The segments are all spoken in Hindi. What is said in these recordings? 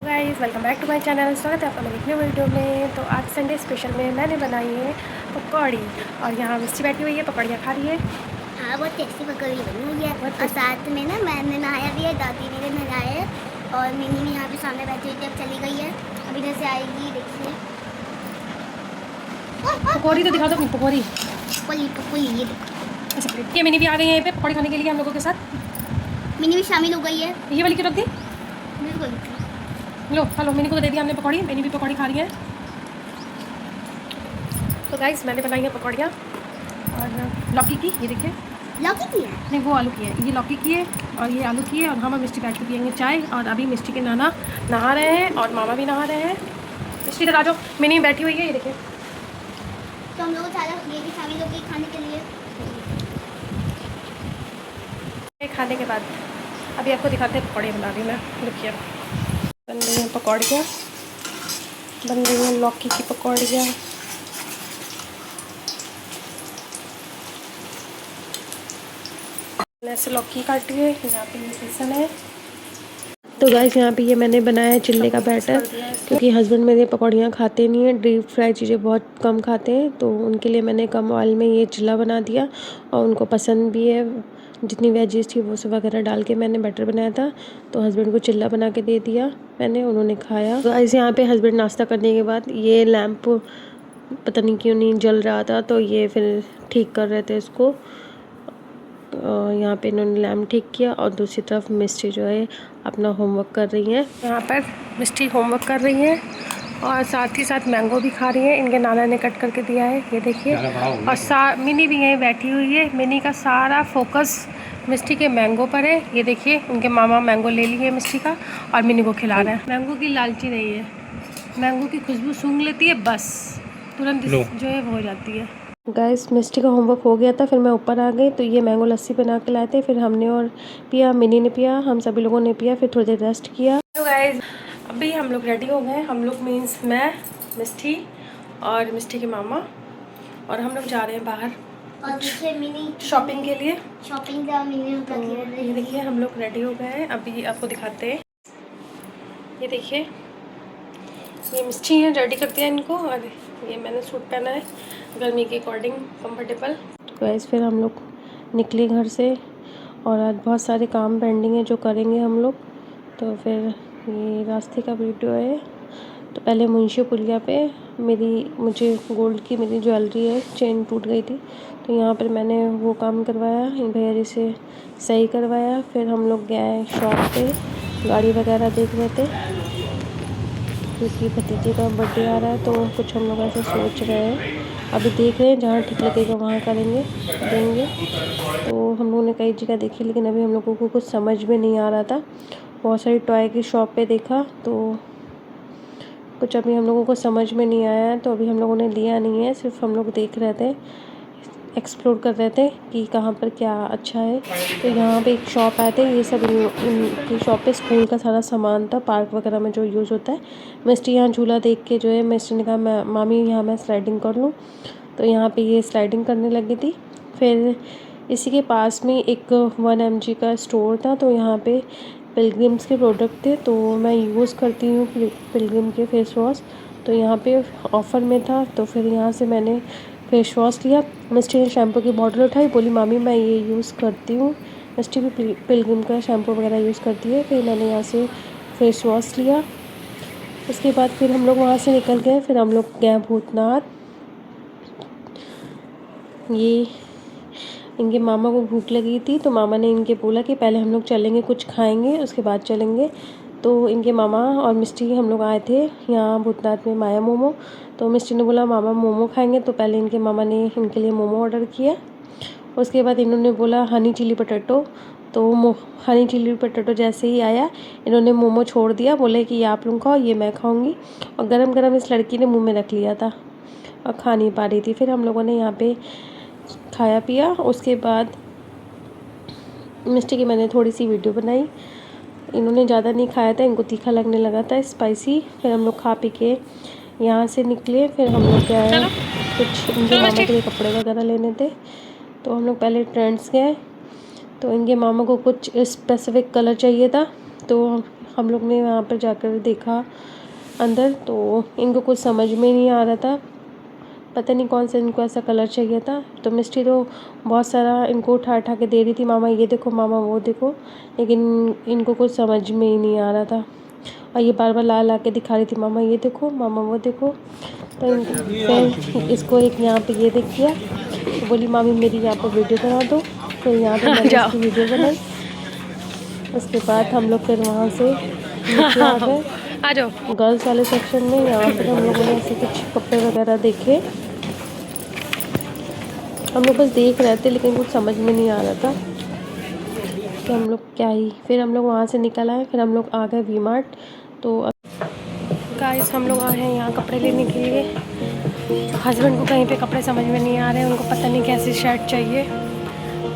Guys welcome back to my channel. स्वागत है आपका मेरी न्यू वीडियो में। तो आज संडे स्पेशल में मैंने बनाई है पकौड़ी और यहाँ मिस्टी बैठी हुई है, पकौड़ियाँ खा रही है। हाँ, बहुत टेस्टी पकौड़ी बनी हुई है। और साथ में ना मैंने नहाया भी है, दादी ने भी नहाया है और मिनी भी यहाँ पे सामने बैठी हुई थी, अब चली गई है। अब इधर से आएगी, देखिए। पकौड़ी तो दिखा दो अपनी पकौड़ी। पकौड़ी पकौड़ी ये देखो। अच्छा, ये मिनी भी आ गई है यहाँ पे पकौड़ी खाने के लिए हम लोगों के साथ। मिनी भी शामिल हो गई है। ये वाली क्यों रख दी? बिल्कुल। लो हेलो, मिनी को तो दे दिया हमने पकौड़ी, मिनी भी पकौड़ी खा रही है। तो गाइस मैंने बनाई है पकौड़ियाँ और लौकी की, ये देखिए। लौकी की है? नहीं, वो आलू की है। ये लौकी की है और ये आलू की है। और हम मिस्टी बैठ के पियेंगे चाय। और अभी मिस्टी के नाना नहा रहे हैं और मामा भी नहा रहे हैं। मिस्टी इधर आ जाओ, मिनी बैठी हुई है, ये देखिए। तो हम लोग सारा ये भी शामिल हो गई खाने के लिए। खाने के बाद अभी आपको दिखाते हैं पकौड़े बना रही मैं। देखिए बन रही हैं पकौड़ियाँ, बन रही हैं लौकी की पकौड़ियाँ। ऐसे लौकी काटी है, यहाँ पे ये बेसन है। तो गाइस यहाँ पे ये मैंने बनाया है चिल्ले का बैटर, क्योंकि हस्बैंड मेरे पकौड़ियाँ खाते नहीं हैं, डीप फ्राई चीज़ें बहुत कम खाते हैं। तो उनके लिए मैंने कम ऑयल में ये चिल्ला बना दिया और उनको पसंद भी है। जितनी वेजीज थी वो सब वगैरह डाल के मैंने बैटर बनाया था। तो हस्बैंड को चिल्ला बना के दे दिया मैंने, उन्होंने खाया। तो गाइस यहाँ पे हस्बैंड नाश्ता करने के बाद ये लैंप पता नहीं क्यों नहीं जल रहा था, तो ये फिर ठीक कर रहे थे इसको। यहाँ पे इन्होंने लैम्प ठीक किया और दूसरी तरफ मिस्टी जो है अपना होमवर्क कर रही हैं। यहाँ पर मिस्टी होमवर्क कर रही है और साथ ही साथ मैंगो भी खा रही है। इनके नाना ने कट करके दिया है, ये देखिए। और मिनी भी यहीं बैठी हुई है। मिनी का सारा फोकस मिस्टी के मैंगो पर है, ये देखिए। उनके मामा मैंगो ले लिए मिस्टी का और मिनी को खिला रहे हैं। मैंगो की लालची नहीं है, मैंगो की खुशबू सूंघ लेती है, बस तुरंत जो है वो हो जाती है। गाइस मिस्टी का होमवर्क हो गया था, फिर मैं ऊपर आ गई। तो ये मैंगो लस्सी बना के लाए थे, फिर हमने और पिया, मिनी ने पिया, हम सभी लोगों ने पिया, फिर थोड़ी देर रेस्ट किया। तो गाइस अभी हम लोग रेडी हो गए। हम लोग मीन्स मैं, मिस्टी और मिस्टी के मामा, और हम लोग जा रहे हैं बाहर और दूसरे मिनी शॉपिंग के लिए। शॉपिंग का मिनी तो ये देखिए हम लोग रेडी हो गए हैं, अभी आपको दिखाते हैं। ये देखिए ये मिस्टी हैं, रेडी करते हैं इनको। और ये मैंने सूट पहना है गर्मी के अकॉर्डिंग, कंफर्टेबल। तो गाइस फिर हम लोग निकले घर से और आज बहुत सारे काम पेंडिंग है जो करेंगे हम लोग। तो फिर ये रास्ते का वीडियो है। तो पहले मुंशी पुलिया पे मुझे गोल्ड की मेरी ज्वेलरी है, चेन टूट गई थी, तो यहाँ पर मैंने वो काम करवाया, भैया जी से सही करवाया। फिर हम लोग गए शॉप पे, गाड़ी वगैरह देख रहे थे, क्योंकि भतीजे का बर्थडे आ रहा है। तो कुछ हम लोग ऐसे सोच रहे हैं, अभी देख रहे हैं, जहाँ ठीक लगेगा वहाँ करेंगे, देंगे। तो हम लोगों ने कई जगह देखी, लेकिन अभी हम लोगों को कुछ समझ में नहीं आ रहा था। बहुत सारी टॉय की शॉप पे देखा, तो कुछ अभी हम लोगों को समझ में नहीं आया है, तो अभी हम लोगों ने लिया नहीं है। सिर्फ हम लोग देख रहे थे, एक्सप्लोर कर रहे थे कि कहाँ पर क्या अच्छा है। तो यहाँ पे एक शॉप आए थे, ये सब इनकी शॉप पे स्कूल का सारा सामान था, पार्क वगैरह में जो यूज़ होता है। मिस्टी यहाँ झूला देख के जो है, मिस्टी ने कहा मामी यहाँ मैं स्लाइडिंग कर लूँ, तो यहाँ पे ये स्लाइडिंग करने लगी थी। फिर इसी के पास में एक 1 mg का स्टोर था, तो यहाँ पे पिलग्रिम्स के प्रोडक्ट थे, तो मैं यूज़ करती हूँ पिलग्रिम के फेस वॉश। तो यहाँ पे ऑफ़र में था, तो फिर यहाँ से मैंने फेस वॉश लिया। मिस्टी ने शैम्पू की बॉटल उठाई, बोली मामी मैं ये यूज़ करती हूँ। मिस्टी भी पिलग्रिम का शैम्पू वगैरह यूज़ करती है। फिर मैंने यहाँ से फेस वॉश लिया। उसके बाद फिर हम लोग वहाँ से निकल गए। फिर हम लोग गए भूतनाथ। ये इनके मामा को भूख लगी थी, तो मामा ने इनके बोला कि पहले हम लोग चलेंगे, कुछ खाएंगे, उसके बाद चलेंगे। तो इनके मामा और मिस्टी हम लोग आए थे यहाँ भूतनाथ में माया मोमो। तो मिस्टी ने बोला मामा मोमो खाएंगे, तो पहले इनके मामा ने इनके लिए मोमो ऑर्डर किया। उसके बाद इन्होंने बोला हनी चिली पोटैटो, तो हनी चिली पोटैटो जैसे ही आया, इन्होंने मोमो छोड़ दिया, बोले कि ये आप लोग खाओ, ये मैं खाऊंगी। और गरम गरम इस लड़की ने मुंह में रख लिया था और खा नहीं पा रही थी। फिर हम लोगों ने यहाँ पे खाया पिया। उसके बाद मिस्टी की मैंने थोड़ी सी वीडियो बनाई। इन्होंने ज़्यादा नहीं खाया था, इनको तीखा लगने लगा था, स्पाइसी। फिर हम लोग खा पी के यहाँ से निकले। फिर हम लोग गए कुछ इनके मामा के लिए कपड़े वगैरह लेने थे, तो हम लोग पहले ट्रेंड्स गए। तो इनके मामा को कुछ स्पेसिफिक कलर चाहिए था, तो हम लोग ने वहाँ पर जाकर देखा अंदर, तो इनको कुछ समझ में नहीं आ रहा था, पता नहीं कौन सा इनको ऐसा कलर चाहिए था। तो मिस्टी तो बहुत सारा इनको उठा उठा के दे रही थी, मामा ये देखो, मामा वो देखो, लेकिन इनको कुछ समझ में ही नहीं आ रहा था। और ये बार बार ला ला के दिखा रही थी, मामा ये देखो, मामा वो देखो। तो फिर इसको एक यहाँ पे ये देख गया, तो बोली मामी मेरी यहाँ पर वीडियो बना दो। फिर यहाँ पे मैंने इसकी वीडियो बनाई। उसके बाद हम लोग फिर वहाँ से नीचे आ गए, आ जाओ गर्ल्स वाले सेक्शन में। यहाँ पर हम लोगों ने ऐसे कुछ कपड़े वगैरह देखे, हम लोग बस देख रहे थे, लेकिन कुछ समझ में नहीं आ रहा था कि हम लोग क्या ही। फिर हम लोग वहाँ से निकल आए, फिर हम लोग आ गए वी मार्ट। तो गाइस हम लोग आए हैं यहाँ कपड़े लेने के लिए। हस्बैंड को कहीं पे कपड़े समझ में नहीं आ रहे हैं, उनको पता नहीं कैसी शर्ट चाहिए।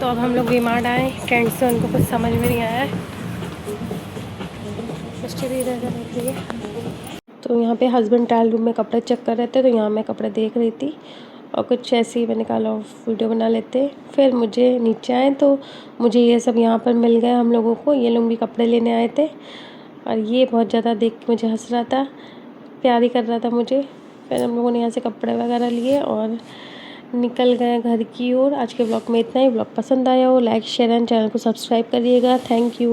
तो अब हम लोग वी मार्ट आए, ट्रेंड से उनको कुछ समझ में नहीं आया है। भी इधर रहती है। तो यहाँ पे हस्बैंड ट्रायल रूम में कपड़े चेक कर रहे थे, तो यहाँ मैं कपड़े देख रही थी और कुछ ऐसे ही मैंने कहा वीडियो बना लेते। फिर मुझे नीचे आए तो मुझे ये सब यहाँ पर मिल गया हम लोगों को। ये लोग भी कपड़े लेने आए थे और ये बहुत ज़्यादा देख के मुझे हंस रहा था, प्यार ही कर रहा था मुझे। फिर हम लोगों ने यहाँ से कपड़े वगैरह लिए और निकल गए घर की ओर। आज के ब्लॉग में इतना ही। ब्लॉग पसंद आया हो लाइक शेयर एंड चैनल को सब्सक्राइब करिएगा। Thank you.